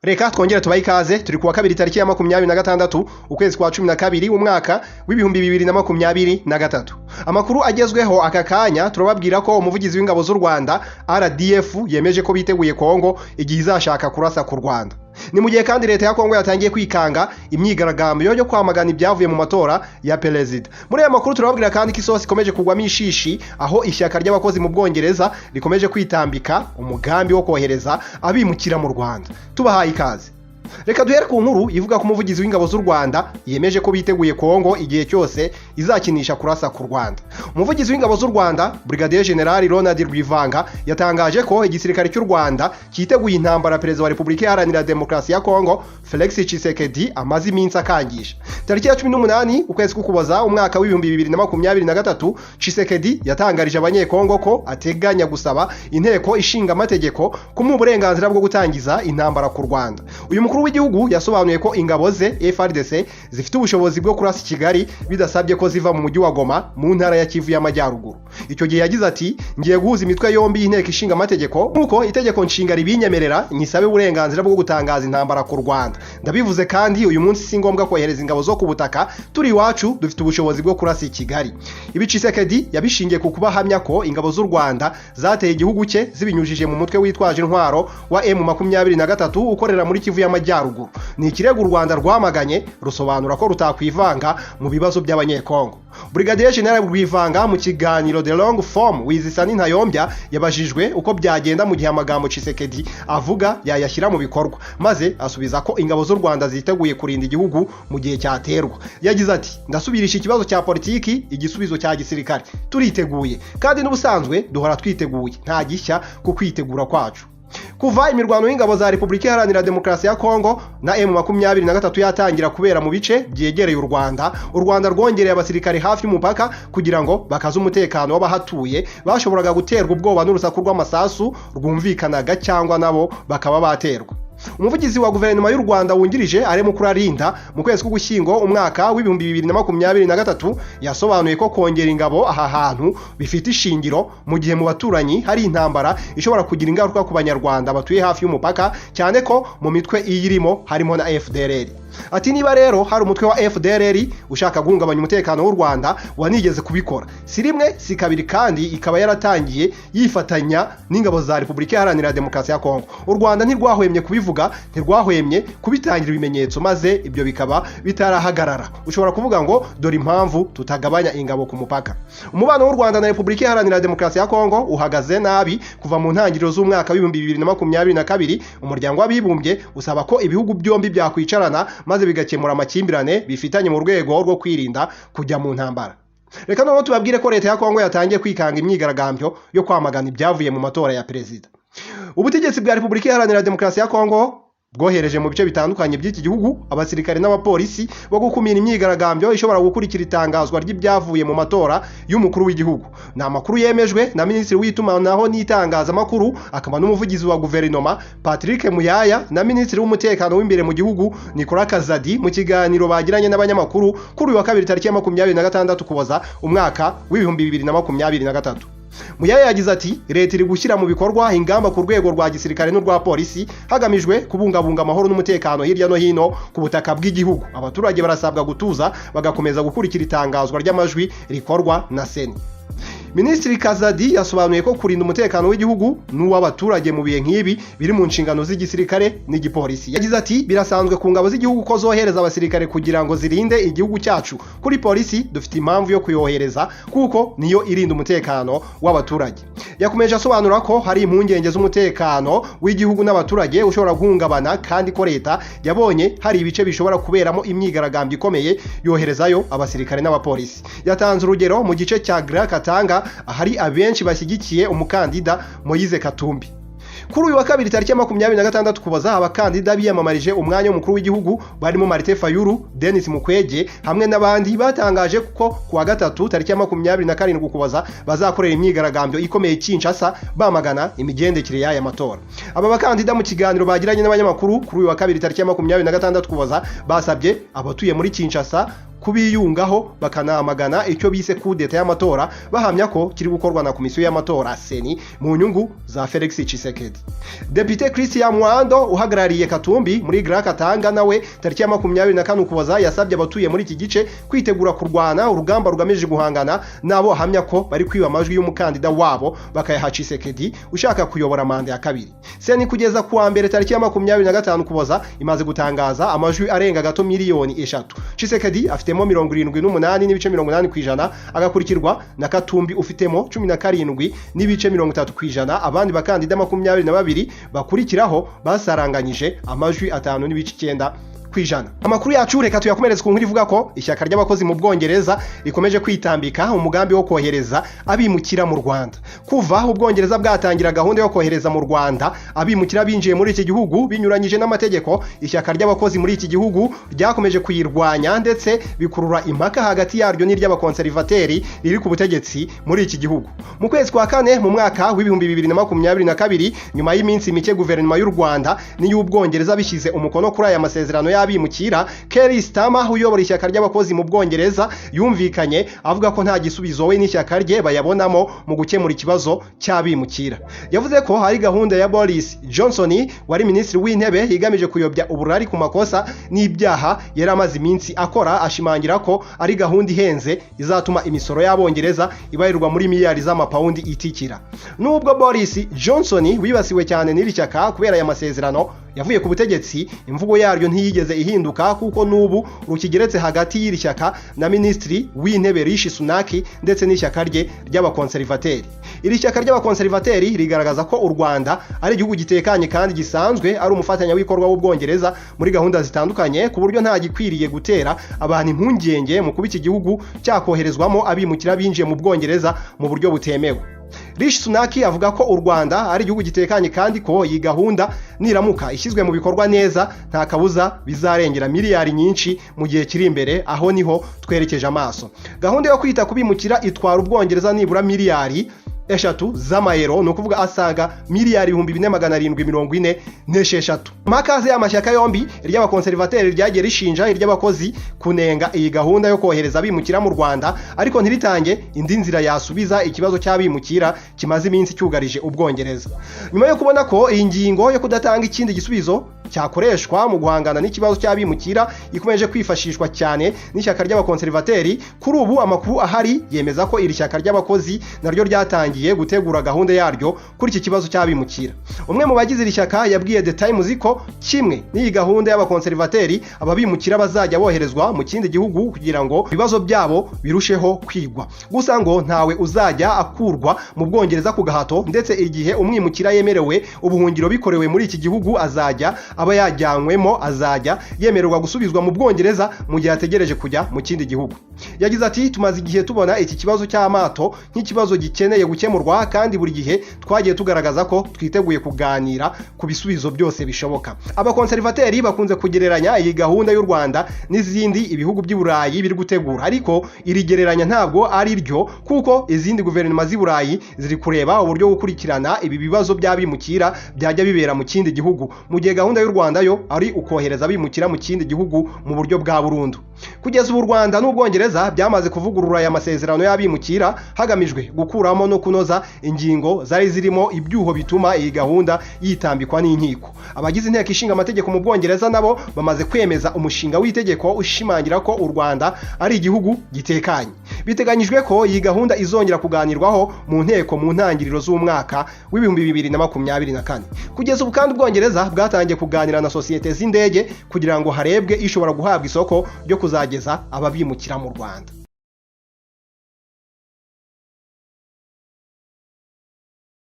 Reka twongere tubaye ikaze turi kuwa kabiri tariki ya 26 ukwezi kwa 12 umwaka w'ibihumbi 2023. Amakuru agezweho aka kanya turababwira ko umuvugizi w'ingabo z'u Rwanda RDF yemeje ko biteguye Kongo igihe izashaka kurasa ku Rwanda. Ni mu gihe kandi leta ya Kongo yatangiye kwikanga imyigaragambyo yo kwamagana ibyavuye mu matora ya perezida. Muri aya makuru turababwira kandi ko isosi ikomeje kugwamo ishishi aho ishyaka ry'abakozi mu Bwongereza rikomeje kwitambika umugambi wo kohereza abimukira mu Rwanda. Tubahaye ikaze. Reka duhere ku nkuru ivuga ko umuvugizi w'ingabo z'u Rwanda yemeje ko biteguye Kongo igihe cyose izakinisha kurasa ku Rwanda. Umuvugizi w'ingabo z'u Rwanda Brigadier General Ronald Rwivanga yatangaje ko igisirikare cy'u Rwanda cyiteguye intambara perezida wa Repubulika Iharanira Demokarasi ya Kongo Felix Tshisekedi amaze iminsi akangisha. Tariki ya 18 ukwezi k'Ukuboza umwaka w'ibihumbi 2023 Tshisekedi yatangarije abanyekongo ko ateganya gusaba inteko ishinga amategeko kumuha uburenganzira bwo gutangiza intambara ku Rwanda. Uyu mukuru w'igihugu yasobanuye ko ingabo ze FARDC zifite ubushobozi bwo kurasa Kigali bidasabye ko ziva mu mujyi wa Goma mu ntara ya Kivu y'Amajyaruguru. Icyo gihe yagize ati ngiye guhuza imitwe yombi y'inteko ishinga amategeko nkuko itegeko nshinga ribinyemerera nyisabe uburenganzira bwo gutangaza intambara ku Rwanda. Ndabivuze kandi uyu munsi si ngombwa kohereza ingabo zo ku butaka, turi iwacu dufite ubushobozi bwo kurasa Kigali. Ibi Tshisekedi yabishingiye ku kubahamya ko ingabo z'u Rwanda zateye igihugu cye zibinyujije mu mutwe witwaje intwaro wa M23 ukorera muri Kivu y'Amajyaruguru. Ni ikirego u Rwanda rwamaganye rusobanura ko rutakwivanga mu bibazo by'abanyekongo. Brigadier General Rwivanga mu kiganiro The Long Form wizisani ntayombya yabajijwe uko byagenda mu gihe amagambo Tshisekedi avuga yayashyira mu bikorwa, maze asubiza ko ingabo z'u Rwanda ziteguye kurinda igihugu mu gihe cyaterwa. Yagize ati ndasubirisha ikibazo cya politiki igisubizo cya gisirikare, turiteguye kandi n'ubusanzwe duhora twiteguye, nta gishya ku kwitegura kwacu. Kuva imirwano y'ingabo za Repubulika Iharanira Demokarasi ya Kongo na M23 yatangira kubera mu bice byegereye u Rwanda rwongereye abasirikare hafi y'umupaka kugira ngo bakaze umutekano w'abahatuye bashoboraga guterwa ubwoba n'urusaku rw'amasasu rwumvikanaga cyangwa nabo bakaba baterwa. Umuvugizi wa guverinoma y'u Rwanda wungirije Alain Mukurarinda mu kwezi k'Ugushyingo umwaka w'ibihumbi 2023 yasobanuye ko kongera ingabo aha hantu bifite ishingiro mu gihe mu baturanyi hari intambara ishobora kugira ingaruka ku banyarwanda batuye hafi y'umupaka, cyane ko mu mitwe iyirimo harimo na FDLR. Ati niba rero hari umutwe wa FDLR ushaka guhungabanya umutekano w'u Rwanda wanigeze kubikora si rimwe si kabiri, kandi ikaba yaratangiye yifatanya n'ingabo za Repubulika Iharanira Demokarasi ya Kongo. U Rwanda ntirwahwemye kubivuga, ntirwahwemye kubitangira ibimenyetso, maze ibyo bikaba bitarahagarara. Ushobora kuvuga ngo dore impamvu tutagabanya ingabo ku mupaka. Umubano w'u Rwanda na Repubulika Iharanira Demokarasi ya Kongo uhagaze nabi kuva mu ntangiriro z'umwaka w'ibihumbi 2022. Umuryango w'abibumbye usaba ko ibihugu byombi byakwicarana maze bigakemura amakimbirane bifitanye mu rwego rwo kwirinda kujya mu ntambara. Reka noneho tubabwire ko leta ya Kongo yatangiye kwikanga imyigaragambyo yo kwamagana ibyavuye mu matora ya perezida. Ubutegetsi bwa Repubulika Iharanira Demokarasi ya Kongo bwohereje mu bice bitandukanye by'iki gihugu abasirikare n'abapolisi bo gukumira imyigaragambyo ishobora gukurikira itangazwa ry'ibyavuye mu matora y'umukuru w'igihugu. Ni amakuru yemejwe na Minisitiri w'itumanaho n'itangazamakuru akaba n'umuvugizi wa guverinoma Patrick Muyaya na Minisitiri w'umutekano w'imbere mu gihugu Nicolas Kazadi mu kiganiro bagiranye n'abanyamakuru kuri uyu wa kabiri tariki ya 26 Ukuboza umwaka w'ibihumbi 2023. Muyaya yagize ati leta iri gushyira mu bikorwa ingamba ku rwego rwa gisirikare n'urwa polisi hagamijwe kubungabunga amahoro n'umutekano hirya no hino ku butaka bw'igihugu. Abaturage barasabwa gutuza bagakomeza gukurikira itangazwa ry'amajwi rikorwa na Seni. Minisitiri Kazadi yasobanuye ko kurinda umutekano w'igihugu n'uw'abaturage mu bihe nk'ibi biri mu nshingano z'igisirikare n'igipolisi. Yagize ati birasanzwe ku ngabo z'igihugu ko zohereza abasirikare kugira ngo zirinde igihugu cyacu. Kuri polisi dufite impamvu yo kuyohereza kuko niyo irinda umutekano w'abaturage. Yakomeje asobanura ko hari impungenge z'umutekano w'igihugu n'abaturage ushobora guhungabana, kandi ko leta yabonye hari ibice bishobora kuberamo imyigaragambyo ikomeye yoherezayo abasirikare n'abapolisi. Yatanze urugero mu gice cya Grand Katanga ahari abenshi bashyigikiye umukandida Moise Katumbi. Kuri uyu wa kabiri tariki ya 26 Ukuboza abakandida biyamamarije umwanya w'umukuru w'igihugu barimo Martin Fayulu, Denis Mukwege hamwe n'abandi batangaje ko kuwa gatatu tariki ya 27 Ukuboza bazakorera imyigaragambyo ikomeye Kinshasa bamagana imigendekere y'aya matora. Aba bakandida mu kiganiro bagiranye n'abanyamakuru kuri uyu wa kabiri tariki ya 26 Ukuboza basabye abatuye muri Kinshasa kubiyungaho bakanamagana icyo bise kudeta y'amatora bahamya ko kiri gukorwa na komisiyo y'amatora seni mu nyungu za Felix Tshisekedi. Depite Christian Mwando uhagarariye Katumbi muri Grand Katanga nawe tariki ya 24 Ukuboza yasabye abatuye muri iki gice kwitegura kurwana urugamba rugamije guhangana nabo hamya ko bari kwiba amajwi y'umukandida wabo bakayaha Tshisekedi ushaka kuyobora manda ya kabiri. Seni kugeza kuwa mbere tariki ya 25 Ukuboza imaze gutangaza amajwi arenga gato miliyoni 3. Tshisekedi afitemo 78.80% agakurikirwa na Katumbi ufitemo 17.30%. Abandi bakandida 22 bakurikiraho basaranganyije amajwi 5.9%. Amakuru yacu reka tuyakomereze ku nkuru ivuga ko ishyaka ry'abakozi mu Bwongereza rikomeje kwitambika umugambi wo kohereza abimukira mu Rwanda. Kuva Ubwongereza bwatangira gahunda yo kohereza mu Rwanda abimukira binjiye muri iki gihugu binyuranyije n'amategeko, ishyaka ry'abakozi muri iki gihugu ryakomeje kuyirwanya ndetse bikurura impaka hagati yaryo n'iry'abakonservateri riri ku butegetsi muri iki gihugu. Mu kwezi kwa kane mu mwaka w'2022 nyuma y'iminsi mike guverinoma y'u Rwanda n'iy'Ubwongereza bishyize umukono kuri aya masezerano abimukira, Keir Starmer uyobora ishyaka ry'abakozi mu Bwongereza yumvikanye avuga ko nta gisubizo we n'ishyaka rye bayabonamo mu gukemura ikibazo cy'abimukira. Yavuze ko hari gahunda ya Boris Johnson wari minisitiri w'intebe igamije kuyobya uburari ku makosa n'ibyaha yari amaze iminsi akora, ashimangira ko ari gahunda ihenze izatuma imisoro y'Abongereza ibarirwa muri miliyari z'amapawundi itikira. Nubwo Boris Johnson wibasiwe cyane n'iri shyaka kubera aya masezerano yavuye ku butegetsi, imvugo yaryo ntiyigeze ihinduka kuko nubu rukigeretse hagati y'iri shyaka na minisitiri w'intebe Rishi Sunak ndetse n'ishyaka rye ry'abakonservateri. Iri shyaka ry'abakonservateri rigaragaza ko u Rwanda ari igihugu gitekanye kandi gisanzwe ari umufatanyabikorwa w'Ubwongereza muri gahunda zitandukanye, ku buryo nta gikwiriye gutera abantu impungenge mu kuba iki gihugu cyakoherezwamo abimukira binjiye mu Bwongereza mu buryo butemewe. Rishi Sunak avuga ko u Rwanda ari igihugu gitekanye kandi ko iyi gahunda niramuka ishyizwe mu bikorwa neza nta kabuza bizarengera miliyari nyinshi mu gihe kiri imbere. Aho niho twerekeje amaso. Gahunda yo kwita kubimukira itwara Ubwongereza nibura miliyari 3 z'amayero, no kuvuga asaga miliyari 4,746. Makaze y'amashyaka yombi iry'abakonservateri ryagiye rishinja iry'abakozi kunenga iyi gahunda yo kohereza abimukira mu Rwanda, ariko ntiritange indi nzira yasubiza ikibazo cy'abimukira kimaze iminsi cyugarije Ubwongereza. Nyuma yo kubona ko iyi ngingo yo kudatanga ikindi gisubizo cyakoreshwa mu guhangana n'ikibazo cy'abimukira ikomeje kwifashishwa cyane n'ishyaka ry'abakonservateri, kuri ubu amakuru ahari yemeza ko iri shyaka ry'abakozi naryo ryatangiye gutegura gahunda yaryo kuri iki kibazo cy'abimukira. Umwe mu bagize iri shyaka yabwiye The Times ko kimwe n'iyi gahunda y'abakonservateri ababimukira bazajya boherezwa mu kindi gihugu kugira ngo ibibazo byabo birusheho kwigwa. Gusa ngo ntawe uzajya akurwa mu Bwongereza ku gahato, ndetse igihe umwimukira yemerewe ubuhungiro bikorewe muri iki gihugu azajya aba yajyanywemo azajya yemererwa gusubizwa mu Bwongereza mu gihe ategereje kujya mu kindi gihugu. Yagize ati tumaze igihe tubona iki kibazo cy'amato nk'ikibazo gikeneye gukemurwa, kandi buri gihe twagiye tugaragaza ko twiteguye kuganira ku bisubizo byose bishoboka. Abakonservateri bakunze kugereranya iyi gahunda y'u Rwanda n'izindi ibihugu by'i Burayi biri gutegura, ariko iri gereranya ntabwo ari ryo kuko izindi guverinoma z'i Burayi ziri kureba uburyo gukurikirana ibi bibazo by'abimukira byajya bibera mu kindi gihugu, mu gihe gahunda y'u Rwanda yo ari ukohereza abimukira mu kindi gihugu mu buryo bwa burundu. Kugeza ubu Rwanda n'Ubwongereza byamaze kuvugurura aya masezerano y'abimukira hagamijwe gukuramo no kunoza ingingo zari zirimo ibyuho bituma iyi gahunda yitambikwa n'inkiko. Abagize inteko ishinga amategeko mu Bwongereza nabo bamaze kwemeza umushinga w'itegeko ushimangira ko u Rwanda ari igihugu gitekanye. Biteganyijwe ko iyi gahunda izongera kuganirwaho mu nteko mu ntangiriro z'umwaka w'2024. Kugeza ubu kandi Ubwongereza bwatangiye kuganira na sosiyete z'indege kugira ngo harebwe ishobora guhabwa isoko ryo kuzageza ababimukira mu Rwanda.